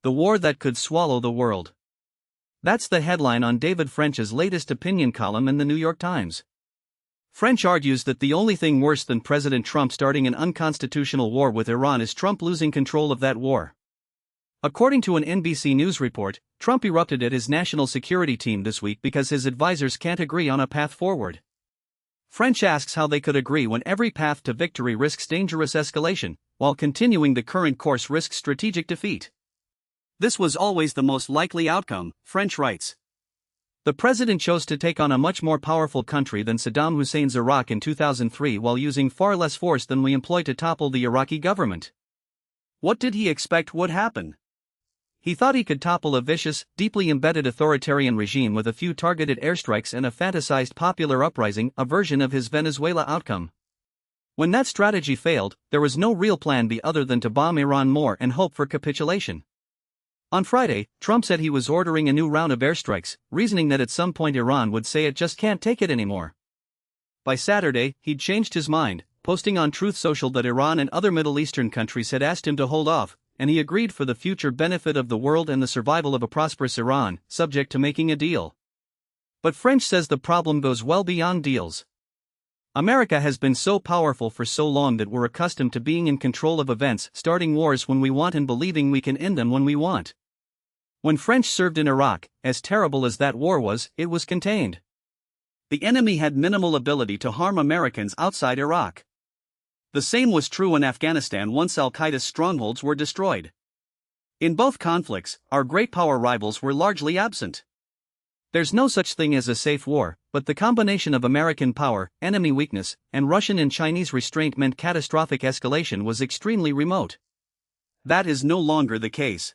the war that could swallow the world. That's the headline on David French's latest opinion column in the New York Times. French argues that the only thing worse than President Trump starting an unconstitutional war with Iran is Trump losing control of that war. According to an NBC News report, Trump erupted at his national security team this week because his advisors can't agree on a path forward. French asks how they could agree when every path to victory risks dangerous escalation, while continuing the current course risks strategic defeat. This was always the most likely outcome, French writes. The president chose to take on a much more powerful country than Saddam Hussein's Iraq in 2003 while using far less force than we employed to topple the Iraqi government. What did he expect would happen? He thought he could topple a vicious, deeply embedded authoritarian regime with a few targeted airstrikes and a fantasized popular uprising, a version of his Venezuela outcome. When that strategy failed, there was no real plan B other than to bomb Iran more and hope for capitulation. On Friday, Trump said he was ordering a new round of airstrikes, reasoning that at some point Iran would say it just can't take it anymore. By Saturday, he'd changed his mind, posting on Truth Social that Iran and other Middle Eastern countries had asked him to hold off, and he agreed for the future benefit of the world and the survival of a prosperous Iran, subject to making a deal. But French says the problem goes well beyond deals. America has been so powerful for so long that we're accustomed to being in control of events, starting wars when we want and believing we can end them when we want. When French served in Iraq, as terrible as that war was, it was contained. The enemy had minimal ability to harm Americans outside Iraq. The same was true in Afghanistan once al-Qaeda's strongholds were destroyed. In both conflicts, our great power rivals were largely absent. There's no such thing as a safe war, but the combination of American power, enemy weakness, and Russian and Chinese restraint meant catastrophic escalation was extremely remote. That is no longer the case.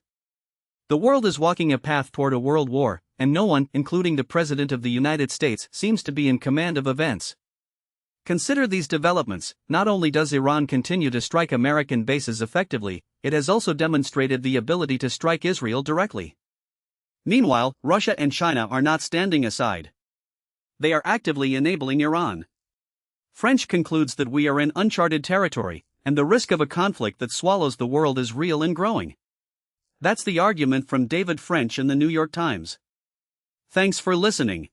The world is walking a path toward a world war, and no one, including the President of the United States, seems to be in command of events. Consider these developments. Not only does Iran continue to strike American bases effectively, it has also demonstrated the ability to strike Israel directly. Meanwhile, Russia and China are not standing aside. They are actively enabling Iran. French concludes that we are in uncharted territory, and the risk of a conflict that swallows the world is real and growing. That's the argument from David French in the New York Times. Thanks for listening.